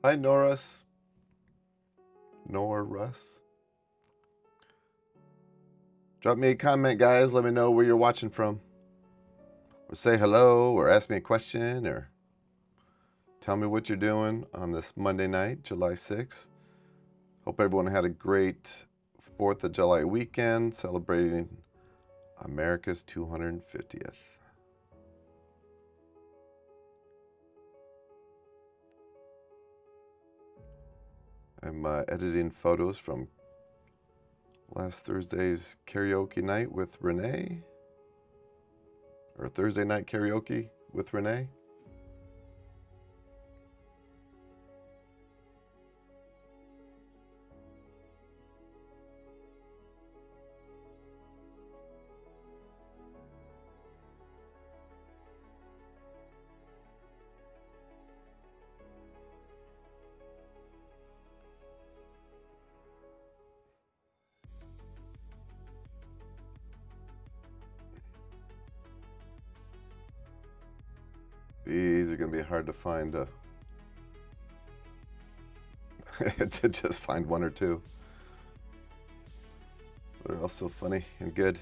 Hi, Norris. Norris. Drop me a comment, guys. Let me know where you're watching from. Or say hello, or ask me a question, or tell me what you're doing on this Monday night, July 6th. Hope everyone had a great 4th of July weekend celebrating America's 250th. I'm editing photos from last Thursday's karaoke night with Renee, or Thursday night karaoke with Renee. These are going to be hard to find. To just find one or two. They're also funny and good.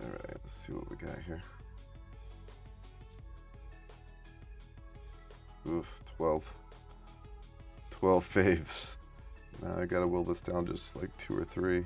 All right, let's see what we got here. Oof, 12. 12 faves. Now I gotta will this down just like 2 or 3.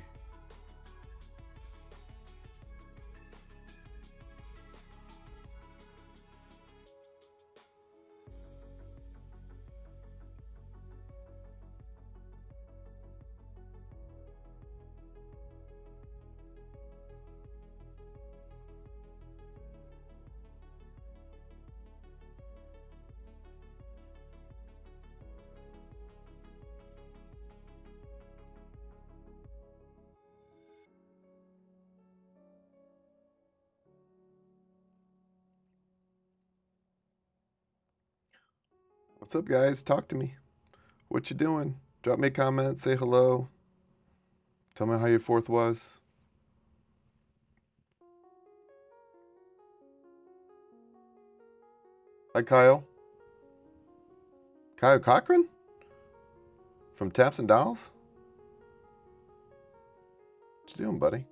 What's up, guys? Talk to me. What you doing? Drop me a comment, say hello. Tell me how your 4th was. Hi, Kyle. Kyle Cochran? From Taps and Dolls? What you doing, buddy?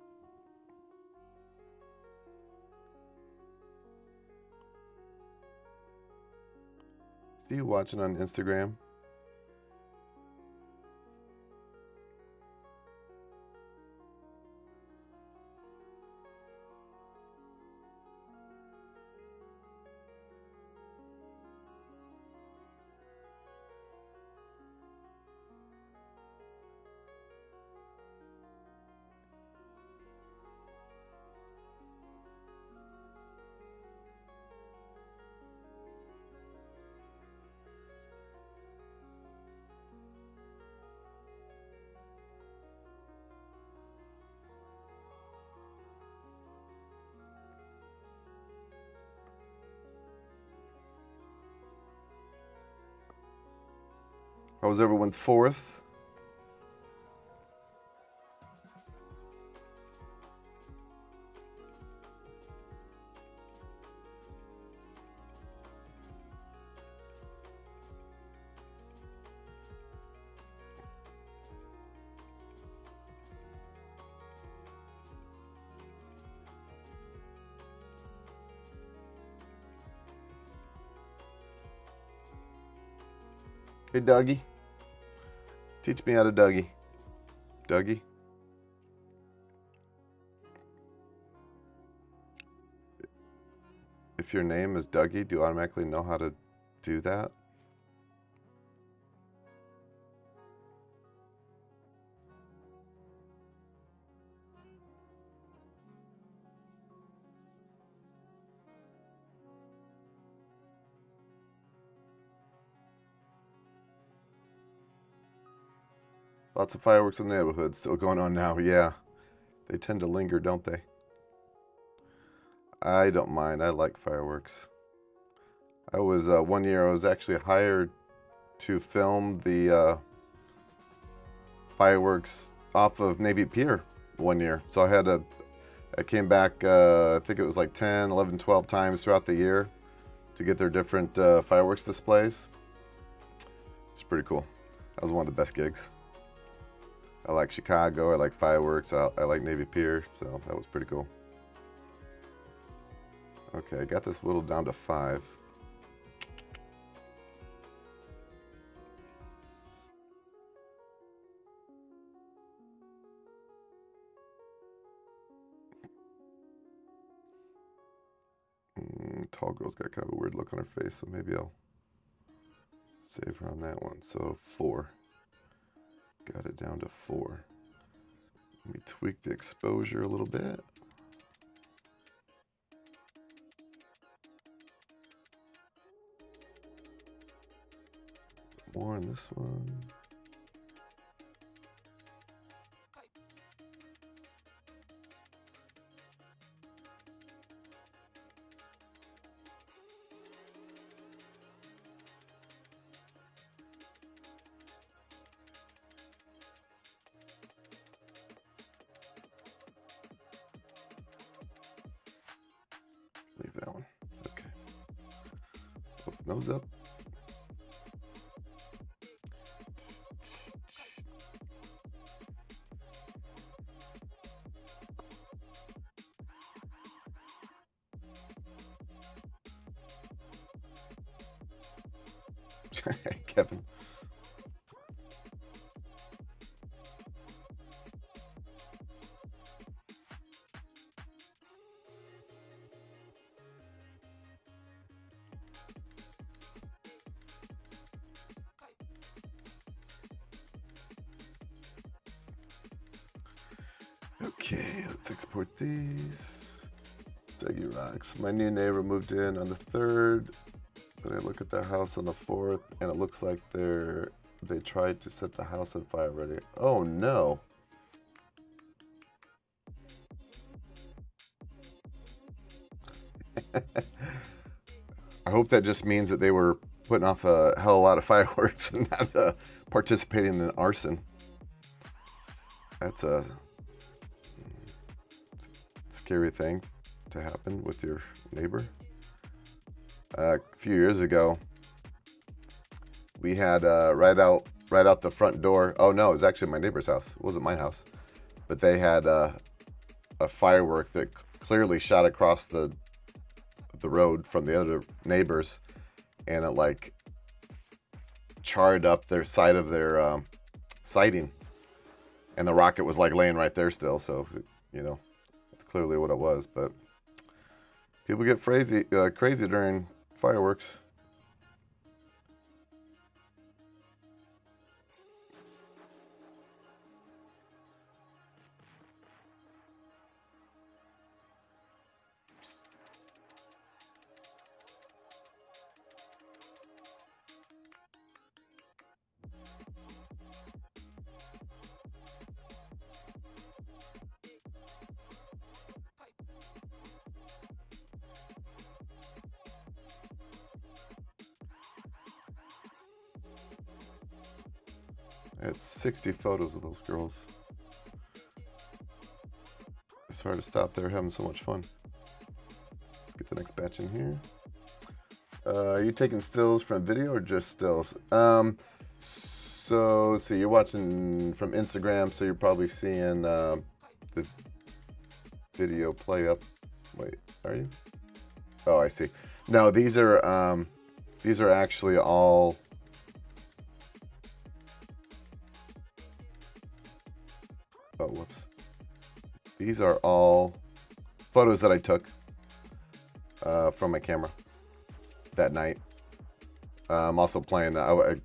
See you watching on Instagram. How was everyone's 4th? Hey, Dougie. Teach me how to Dougie. Dougie? If your name is Dougie, do you automatically know how to do that? Lots of fireworks in the neighborhood still going on now. Yeah, they tend to linger, don't they? I don't mind. I like fireworks. I was, one year I was actually hired to film the fireworks off of Navy Pier one year. So I came back, I think it was like 10, 11, 12 times throughout the year to get their different fireworks displays. It's pretty cool. That was one of the best gigs. I like Chicago, I like fireworks, I like Navy Pier, so that was pretty cool. Okay, I got this whittled down to 5. Tall girl's got kind of a weird look on her face, so maybe I'll save her on that one. So 4. Got it down to 4. Let me tweak the exposure a little bit. More on this one. Leave that one. Okay. Open those up. Kevin. Okay, let's export these. Dougie rocks. My new neighbor moved in on the 3rd. Then I look at their house on the 4th, and it looks like they tried to set the house on fire already. Oh no. I hope that just means that they were putting off a hell of a lot of fireworks and not participating in arson. That's a scary thing to happen with your neighbor. A few years ago, we had right out the front door. Oh no, it was actually my neighbor's house. It wasn't my house, but they had a firework that clearly shot across the road from the other neighbors, and it like charred up their side of their siding, and the rocket was like laying right there still. So you know, that's clearly what it was. But people get crazy during fireworks. I had 60 photos of those girls. It's hard to stop. They're having so much fun. Let's get the next batch in here. Are you taking stills from video or just stills? So you're watching from Instagram, so you're probably seeing the video play up. Wait, are you? Oh, I see. No, these are actually all. Oh, whoops. These are all photos that I took from my camera that night. I'm also playing. I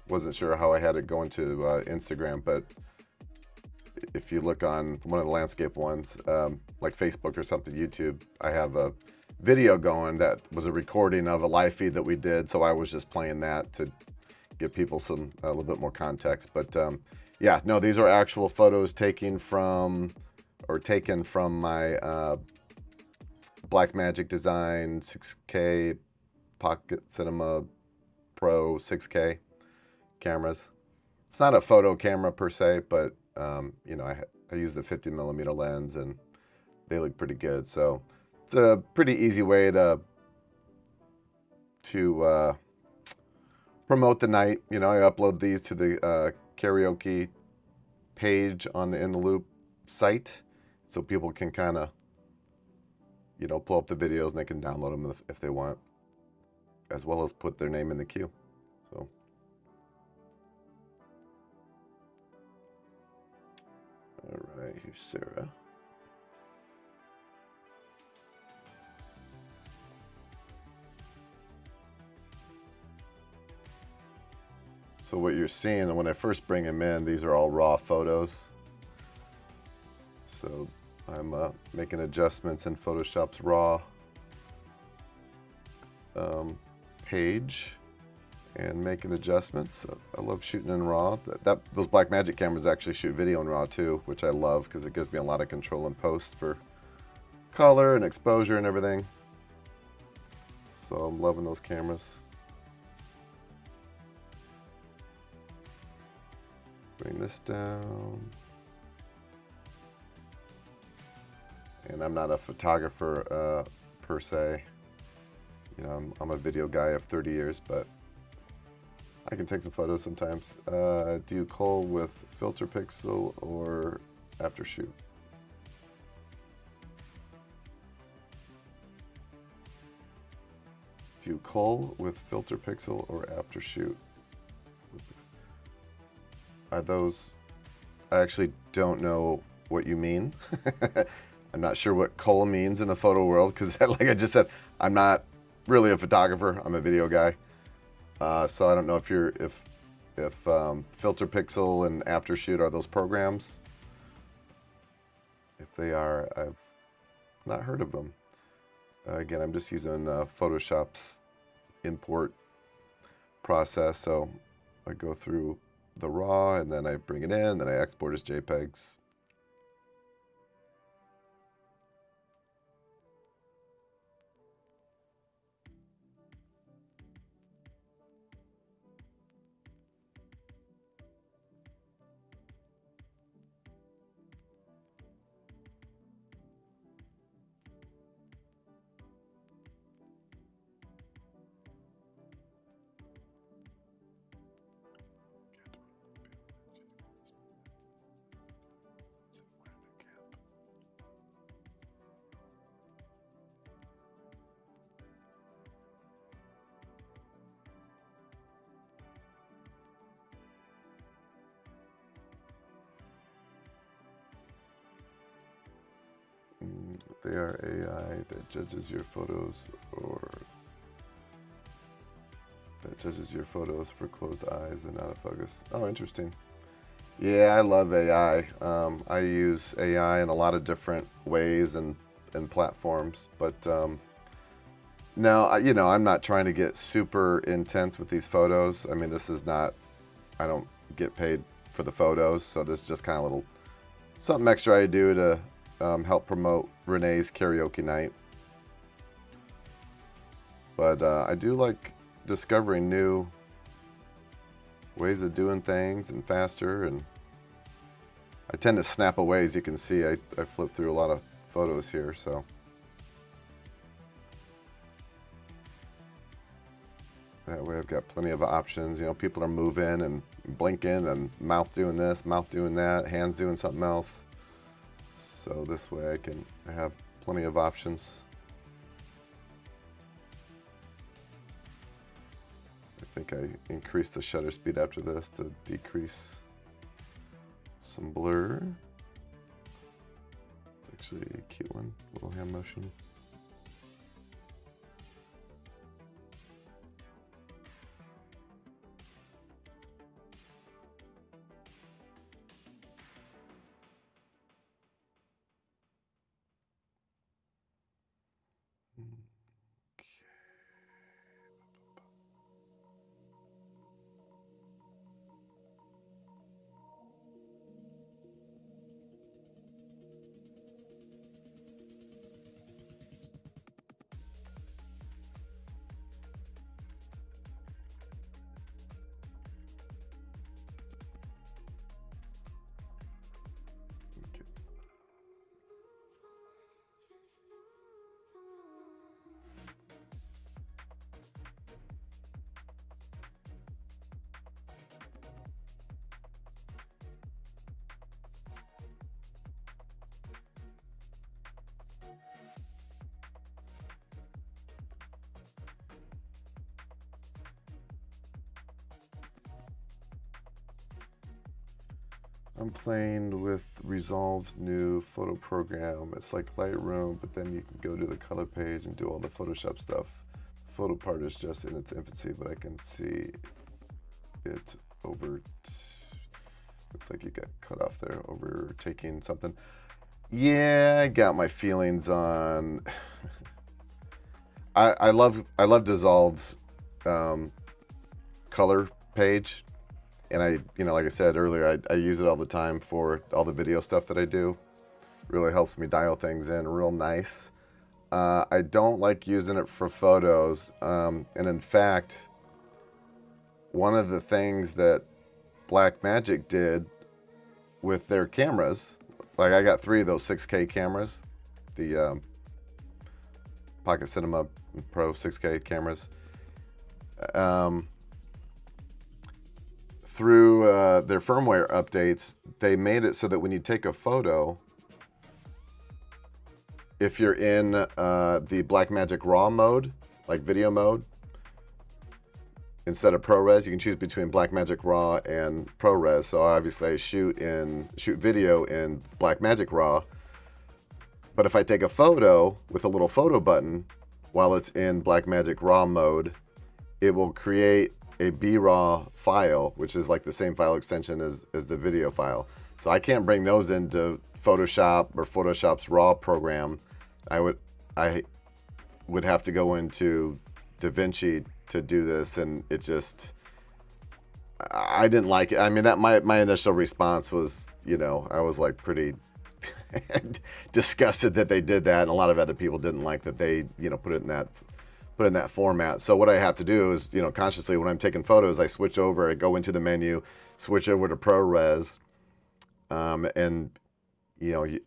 wasn't sure how I had it going to Instagram, but if you look on one of the landscape ones, like Facebook or something, YouTube, I have a video going that was a recording of a live feed that we did. So I was just playing that to give people a little bit more context. But yeah, no, these are actual photos taken from my Blackmagic Design 6K Pocket Cinema Pro 6K cameras. It's not a photo camera per se, but you know, I use the 50mm lens and they look pretty good. So it's a pretty easy way to promote the night. You know, I upload these to the karaoke page on the In the Loop site, so people can kind of, you know, pull up the videos and they can download them if they want, as well as put their name in the queue. So. All right, here's Sarah. So what you're seeing, when I first bring them in, these are all raw photos. So I'm making adjustments in Photoshop's raw page and making adjustments. I love shooting in RAW. Those Blackmagic cameras actually shoot video in RAW too, which I love because it gives me a lot of control in post for color and exposure and everything. So I'm loving those cameras. Bring this down. And I'm not a photographer per se. You know, I'm a video guy of 30 years, but I can take some photos sometimes. Do you cull with filter pixel or after shoot? Do you cull with filter pixel or after shoot? Are those, I actually don't know what you mean. I'm not sure what cull means in the photo world because like I just said, I'm not really a photographer, I'm a video guy. So I don't know if filter pixel and after shoot are those programs. If they are, I've not heard of them. Again, I'm just using Photoshop's import process. So I go through the raw and then I bring it in, then I export as JPEGs. They are AI that judges your photos for closed eyes and out of focus. Oh, interesting. Yeah, I love AI. I use AI in a lot of different ways and platforms, but no, you know, I'm not trying to get super intense with these photos. I mean, this is not, I don't get paid for the photos, so this is just kind of a little something extra I do to help promote Renee's Karaoke Night. But I do like discovering new ways of doing things and faster. And I tend to snap away, as you can see. I flip through a lot of photos here, so. That way I've got plenty of options. You know, people are moving and blinking and mouth doing this, mouth doing that, hands doing something else. So this way I have plenty of options. I think I increased the shutter speed after this to decrease some blur. It's actually a cute one, little hand motion. I'm playing with Resolve's new photo program. It's like Lightroom, but then you can go to the color page and do all the Photoshop stuff. The photo part is just in its infancy, but I can see it over. Looks like you got cut off there, overtaking something. Yeah, I got my feelings on. I love Dissolve's color page. And like I said earlier, I use it all the time for all the video stuff that I do. Really helps me dial things in real nice. I don't like using it for photos. And in fact, one of the things that Blackmagic did with their cameras, like I got 3 of those 6K cameras, the Pocket Cinema Pro 6K cameras. Through their firmware updates, they made it so that when you take a photo, if you're in the Blackmagic RAW mode, like video mode, instead of ProRes, you can choose between Blackmagic RAW and ProRes. So obviously I shoot video in Blackmagic RAW, but if I take a photo with a little photo button while it's in Blackmagic RAW mode, it will create a BRAW file, which is like the same file extension as the video file. So I can't bring those into Photoshop or Photoshop's RAW program. I would have to go into DaVinci to do this, and it just, I didn't like it. I mean, that my initial response was, I was like pretty disgusted that they did that, and a lot of other people didn't like that they, put it in that format. So what I have to do is, consciously when I'm taking photos, I switch over, I go into the menu, switch over to ProRes, and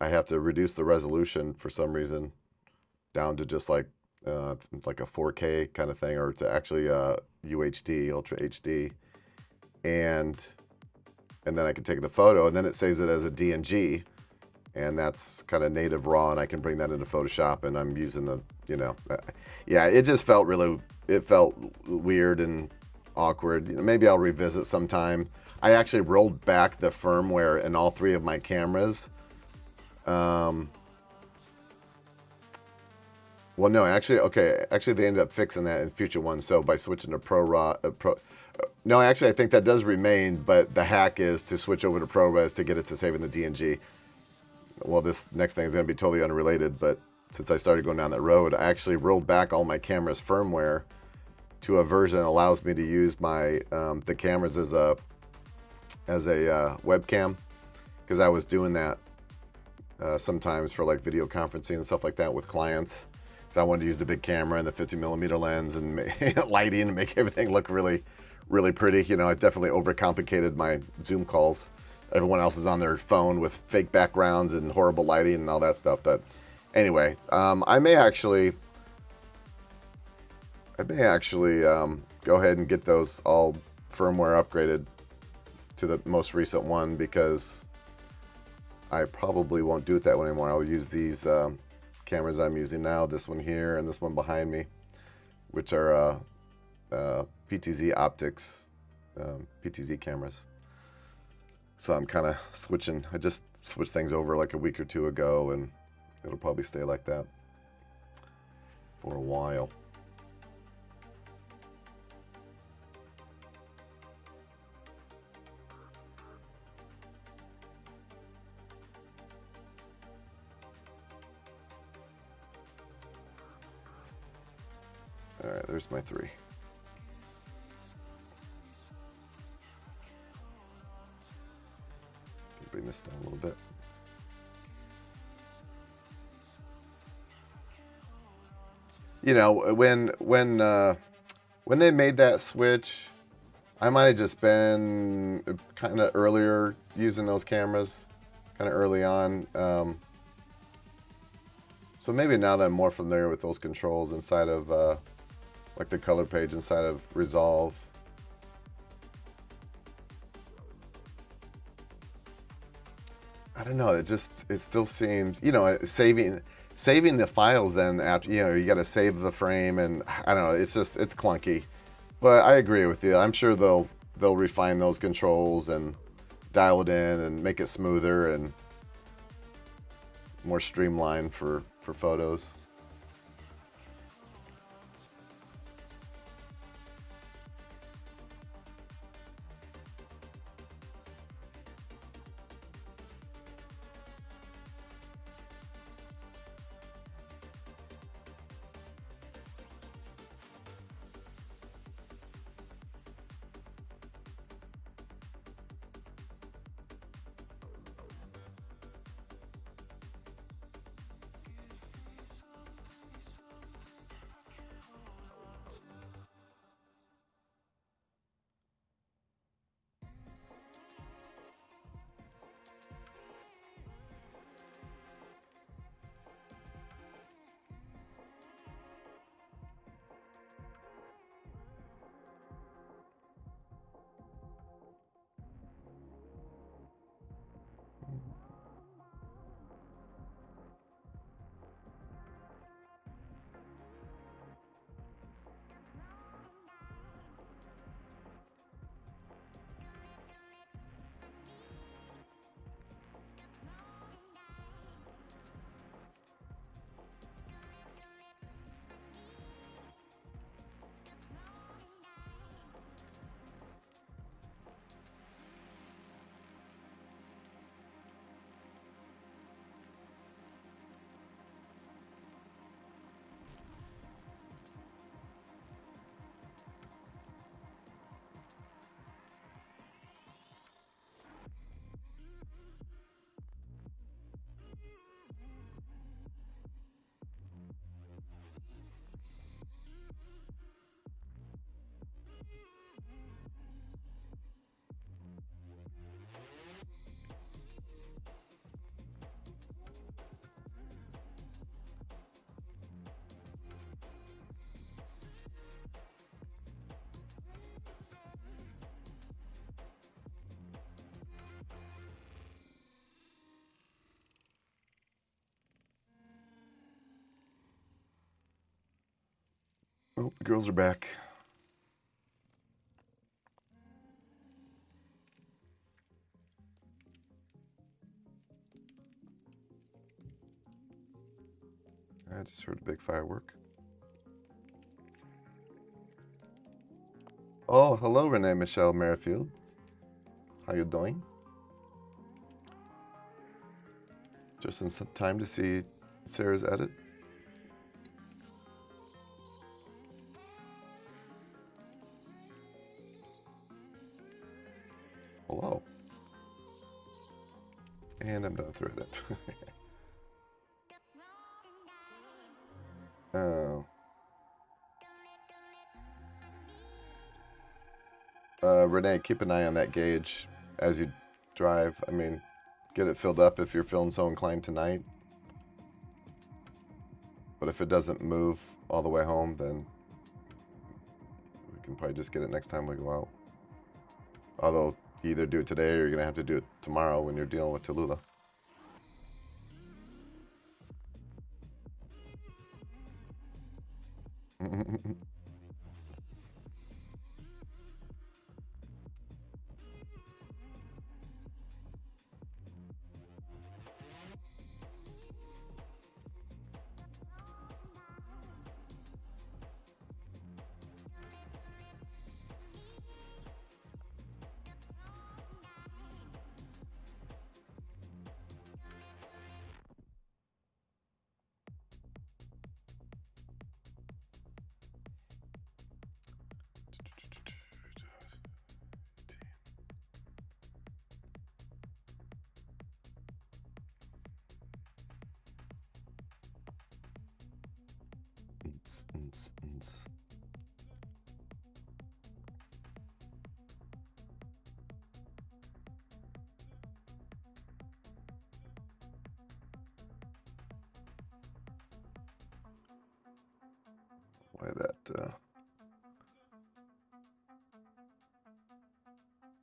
I have to reduce the resolution for some reason down to just like a 4K kind of thing, or to actually UHD, Ultra HD, and then I can take the photo, and then it saves it as a DNG, and that's kind of native RAW, and I can bring that into Photoshop, and I'm using the, yeah, it just felt felt weird and awkward. Maybe I'll revisit sometime. I actually rolled back the firmware in all 3 of my cameras. Well, no, actually they ended up fixing that in future ones. So by switching to no, actually I think that does remain, but the hack is to switch over to ProRes to get it to save in the DNG. Well, this next thing is going to be totally unrelated, but since I started going down that road, I actually rolled back all my cameras' firmware to a version that allows me to use my the cameras as a webcam, because I was doing that sometimes for like video conferencing and stuff like that with clients. So I wanted to use the big camera and the 50mm lens and lighting and make everything look really, really pretty. You know, I definitely overcomplicated my Zoom calls. Everyone else is on their phone with fake backgrounds and horrible lighting and all that stuff. But anyway, I may actually go ahead and get those all firmware upgraded to the most recent one, because I probably won't do it that way anymore. I'll use these cameras I'm using now, this one here and this one behind me, which are PTZ optics, PTZ cameras. So I'm kind of switching. I just switched things over like a week or two ago, and it'll probably stay like that for a while. All right, there's my 3. Bring this down a little bit. You know, when they made that switch, I might have just been kind of earlier using those cameras, kind of early on. So maybe now that I'm more familiar with those controls inside of like the color page inside of Resolve. I don't know. It still seems, you know, saving the files. Then after, you know, you got to save the frame, and I don't know. It's clunky. But I agree with you. I'm sure they'll refine those controls and dial it in and make it smoother and more streamlined for photos. Oh, the girls are back. I just heard a big firework. Oh, hello, Renee Michelle Merrifield. How you doing? Just in some time to see Sarah's edit. Hello. And I'm done with Reddit. Oh. Renee, keep an eye on that gauge as you drive. I mean, get it filled up if you're feeling so inclined tonight. But if it doesn't move all the way home, then we can probably just get it next time we go out. Although, you either do it today or you're going to have to do it tomorrow when you're dealing with Tallulah.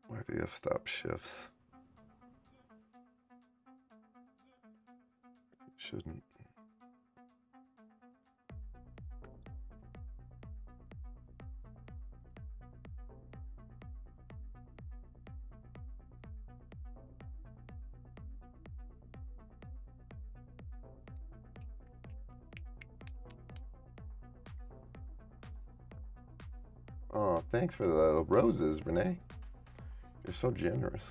Why the f-stop shifts? Shouldn't. Oh, thanks for the roses, Renee. You're so generous.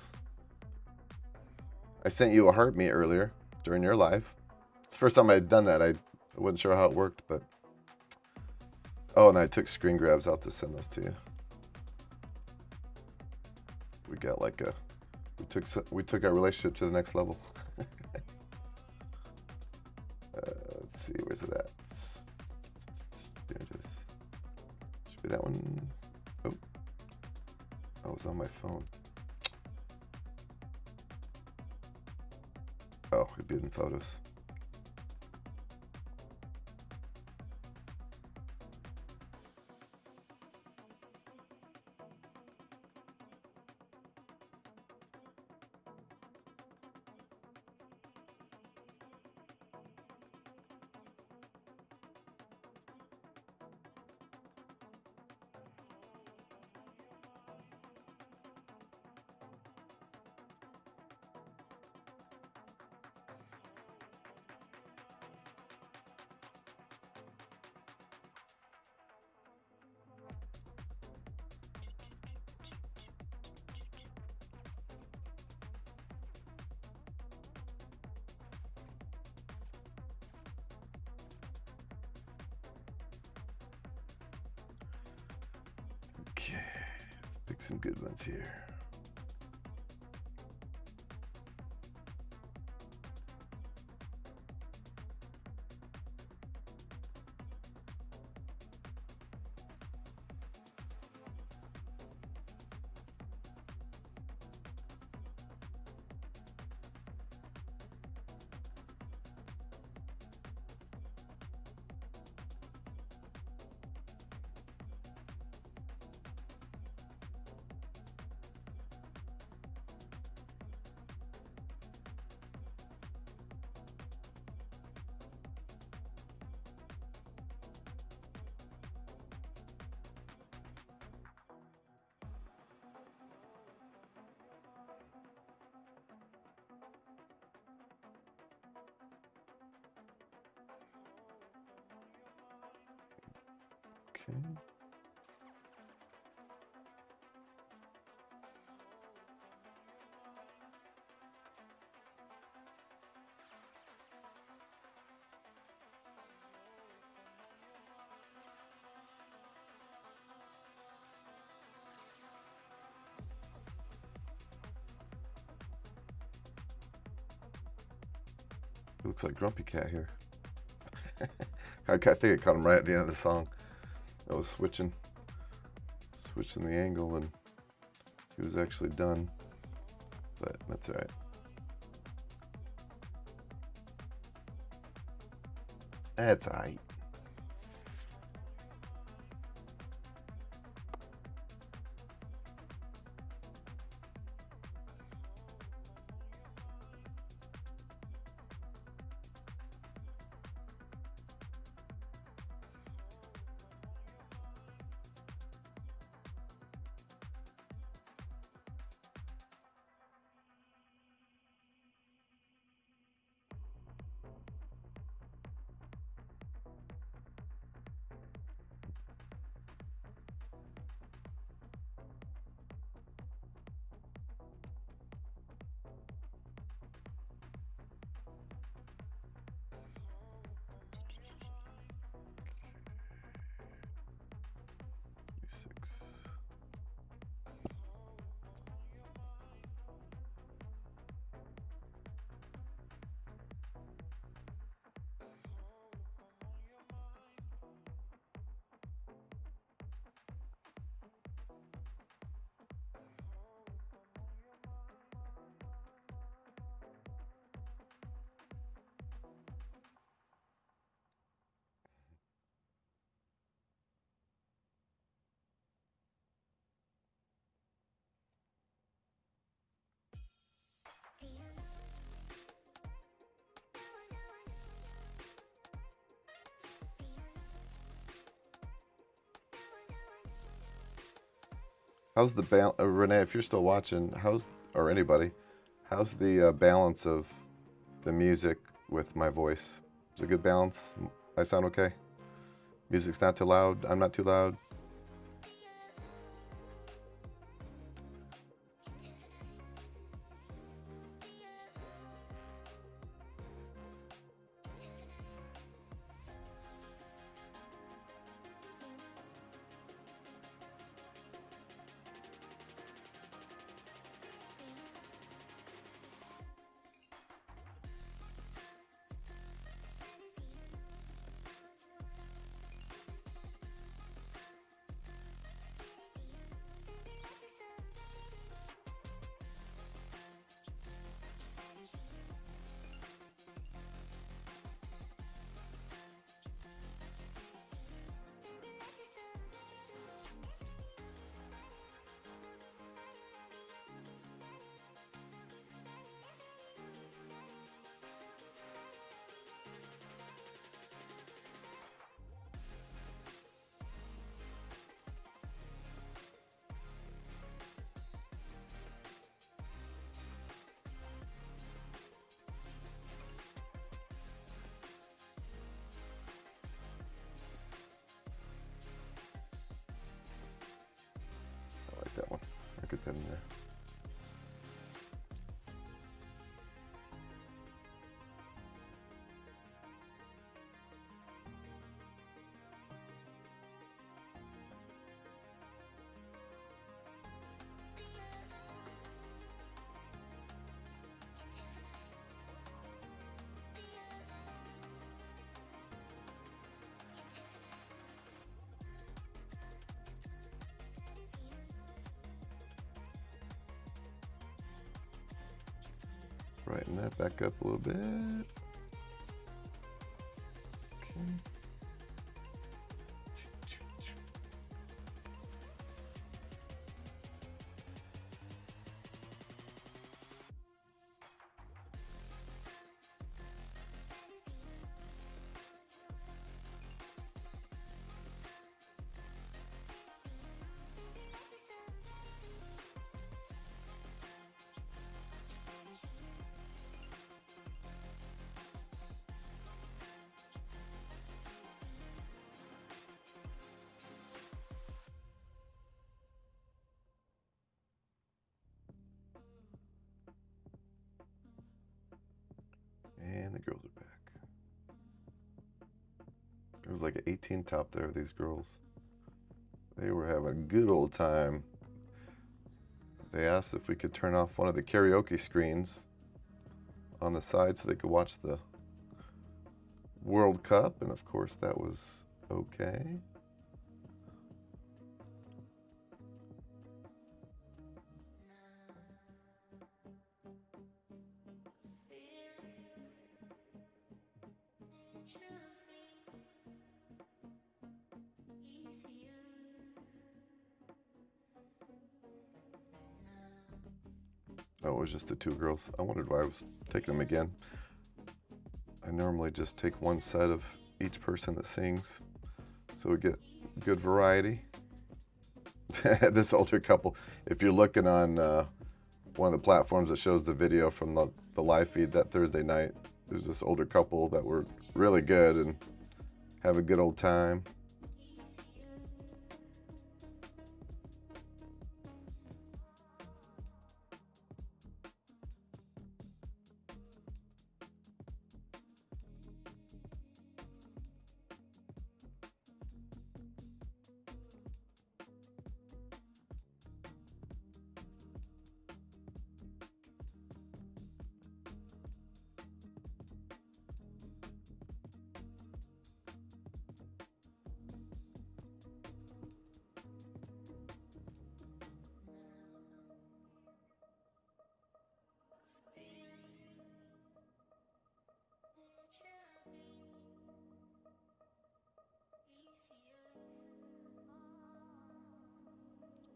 I sent you a heart me earlier during your live. It's the first time I'd done that. I wasn't sure how it worked, but... Oh, and I took screen grabs out to send those to you. We got like a... We took our relationship to the next level. Let's see, where's it at? There it is. Should be that one. Oh, I was on my phone. Oh, it'd be in photos. Okay, let's pick some good ones here. Okay. He looks like Grumpy Cat here. I think I caught him right at the end of the song. I was switching the angle and see who's actually done, but that's all right. That's all right. Six. How's the Renee, if you're still watching, or anybody, how's the balance of the music with my voice? Is it a good balance? I sound okay? Music's not too loud? I'm not too loud? I like that one. I'll get that in there. Brighten that back up a little bit. Okay. And the girls are back. There was like an 18 top there, these girls. They were having a good old time. They asked if we could turn off one of the karaoke screens on the side so they could watch the World Cup, and of course that was okay. Oh, it was just the two girls. I wondered why I was taking them again. I normally just take one set of each person that sings, so we get good variety. This older couple, if you're looking on one of the platforms that shows the video from the live feed that Thursday night, there's this older couple that were really good and have a good old time.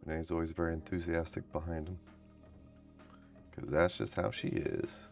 Renee's always very enthusiastic behind him, because that's just how she is.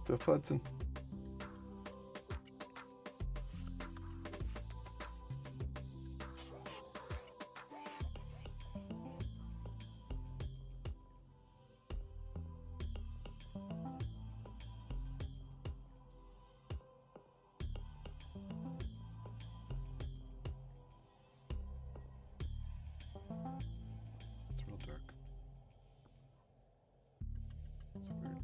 Still futzing. It's real dark. It's weird.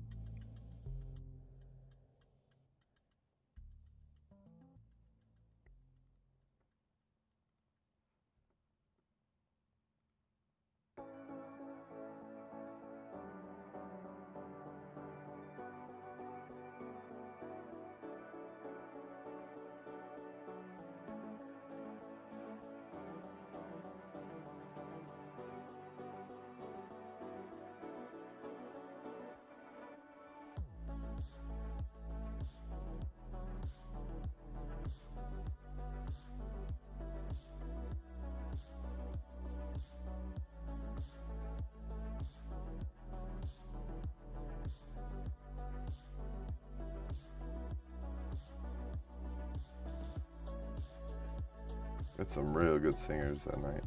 Got some real good singers that night.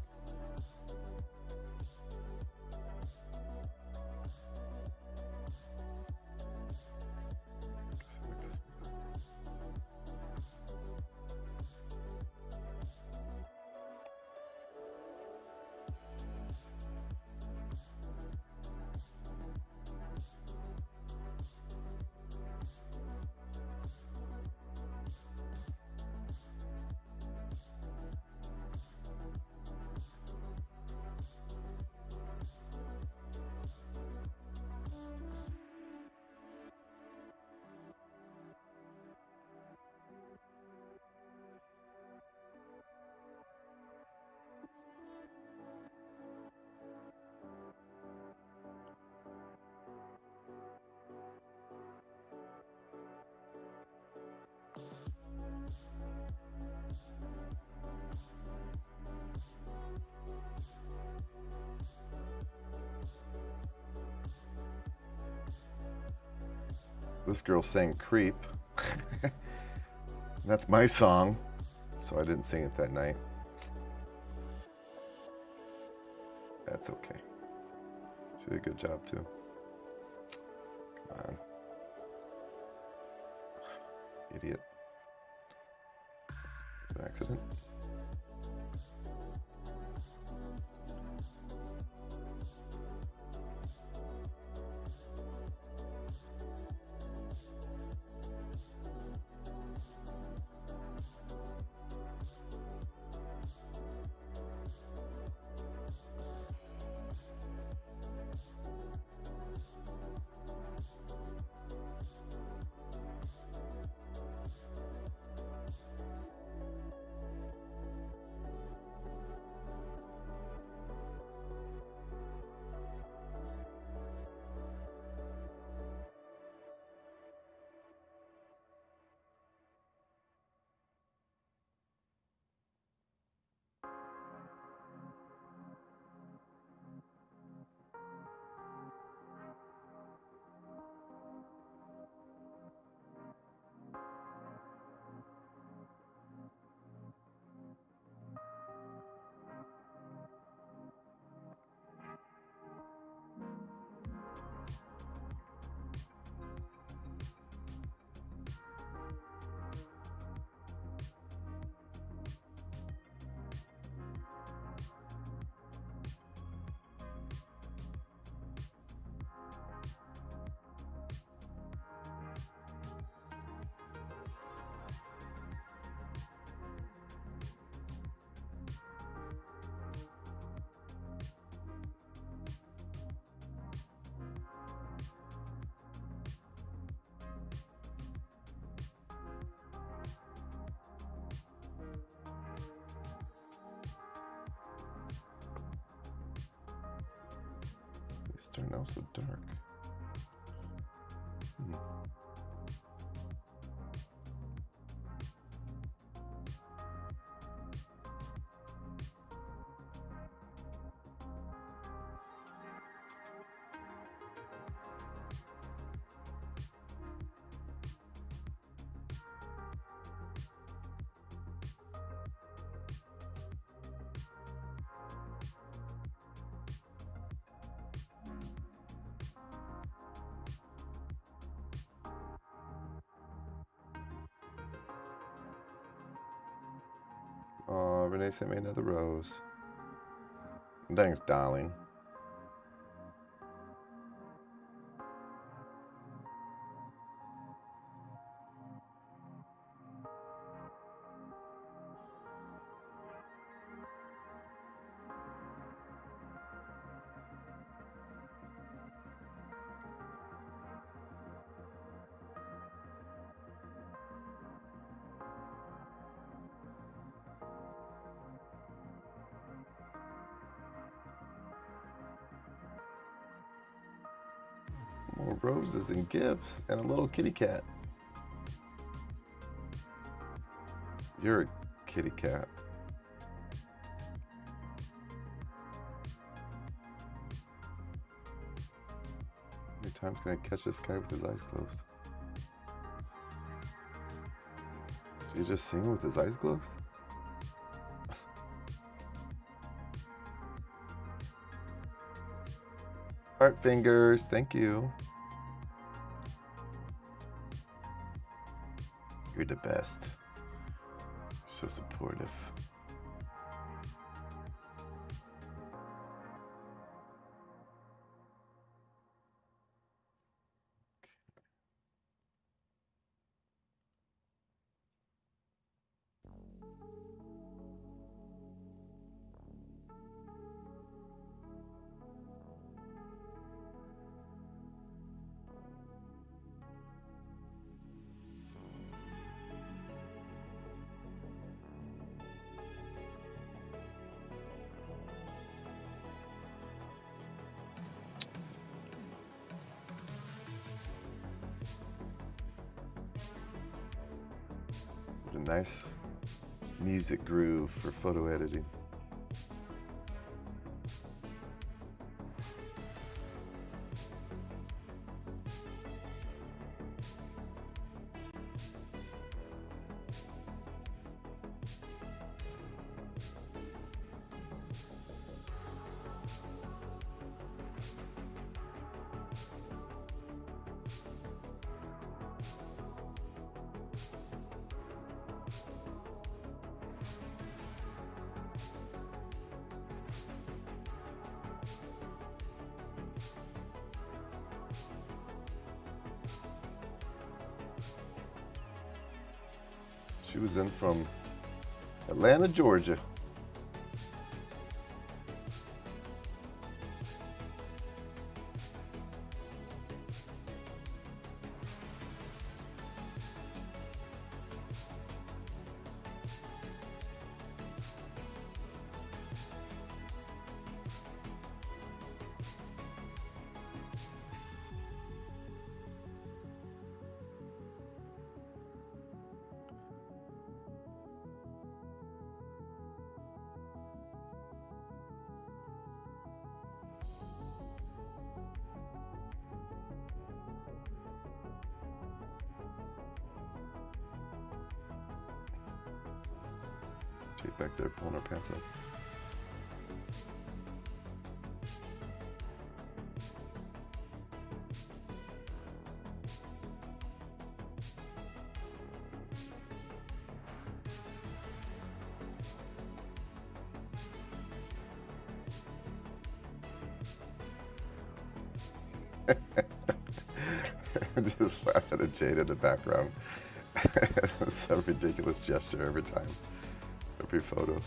This girl sang Creep. That's my song, so I didn't sing it that night. That's okay. She did a good job too. Come on. Idiot. It's an accident. It's starting out so dark. Oh, Renee sent me another rose. Thanks, darling. More roses and gifts and a little kitty cat. You're a kitty cat. How many times can I catch this guy with his eyes closed? Is he just singing with his eyes closed? Heart fingers, thank you. You're the best. You're so supportive. What a nice music groove for photo editing. She was in from Atlanta, Georgia. Take back there, pulling our pants up. I'm just laughing at Jade in the background. It's a ridiculous gesture every time, every photo.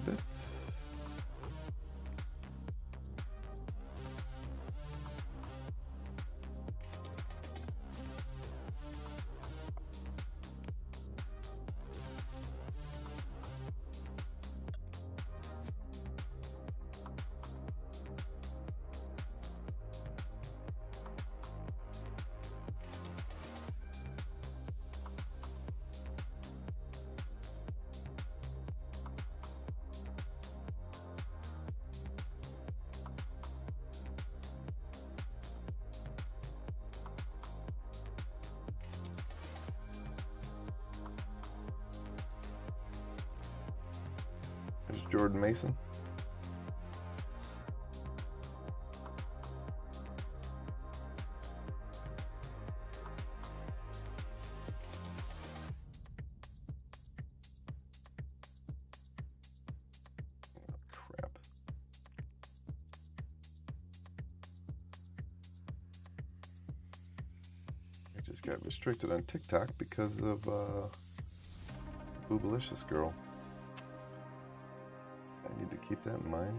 bit. There's Jordan Mason. Crap. I just got restricted on TikTok because of Boobalicious Girl. I need to keep that in mind.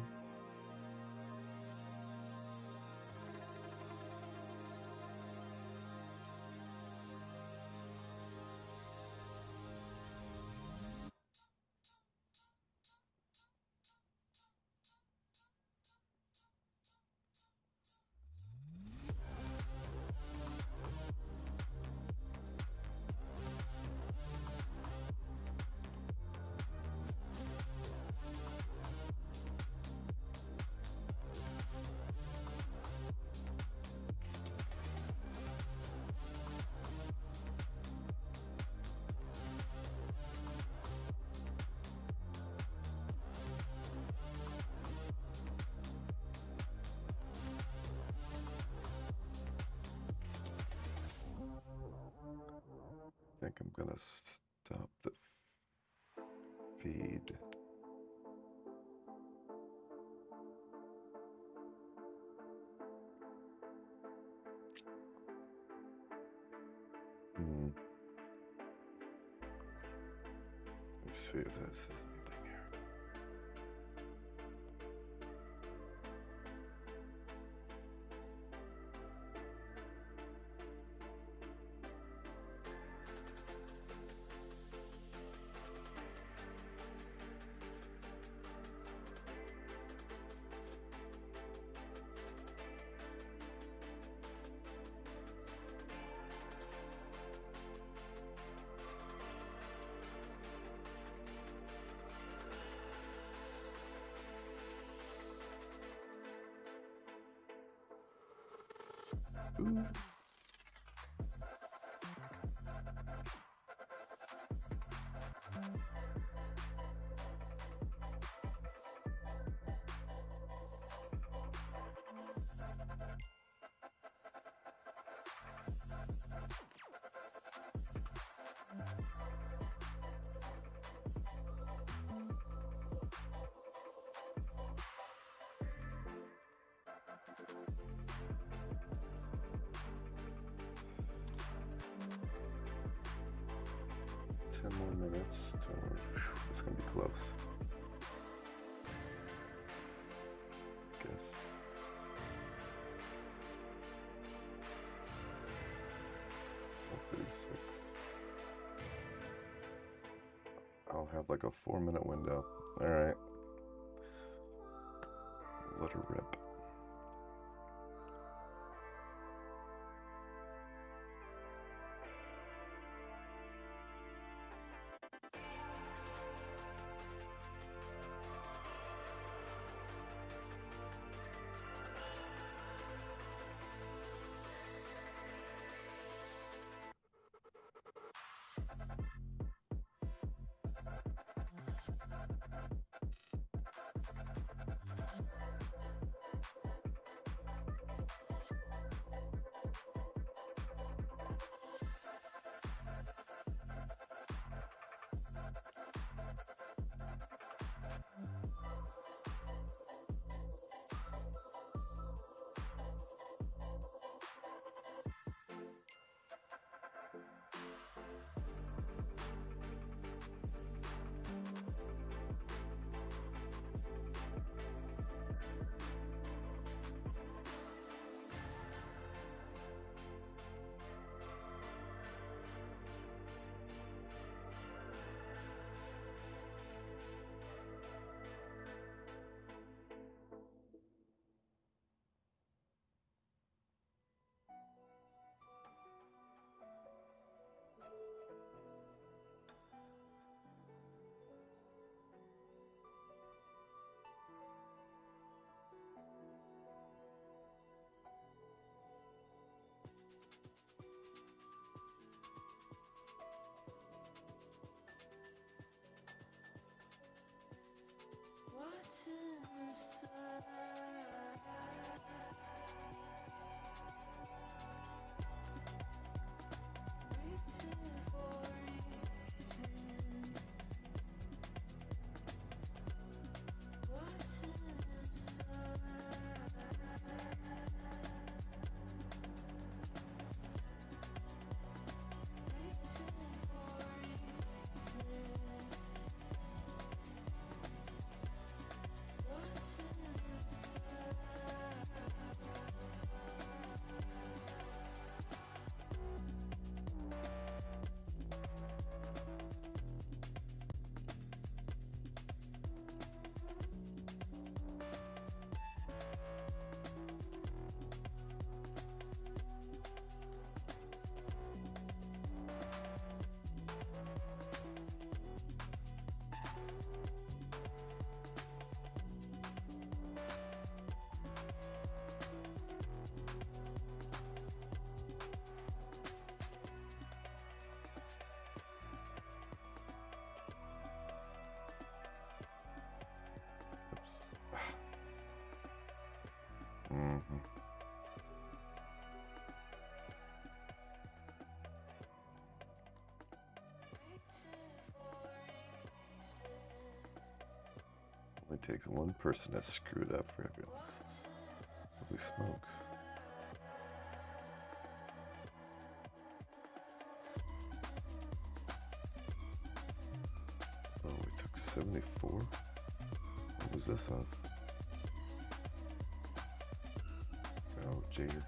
I think I'm gonna stop the feed. Let's see if that says anything here. Ooh. More minutes. It's gonna be close. I guess. So 36. I'll have like a 4-minute window. All right. Let her rip. Mm-hmm. Only takes one person to screw it up for everyone. Holy smokes. Oh, we took 74? What was this of? Oh, Jader.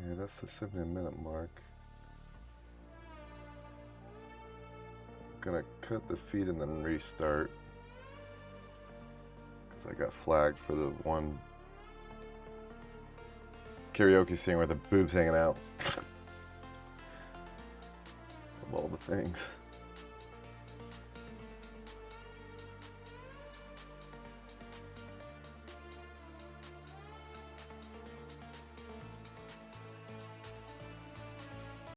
Okay, that's the 70-minute mark. Gonna cut the feed and then restart because I got flagged for the one karaoke scene where the boobs hanging out. Of all the things.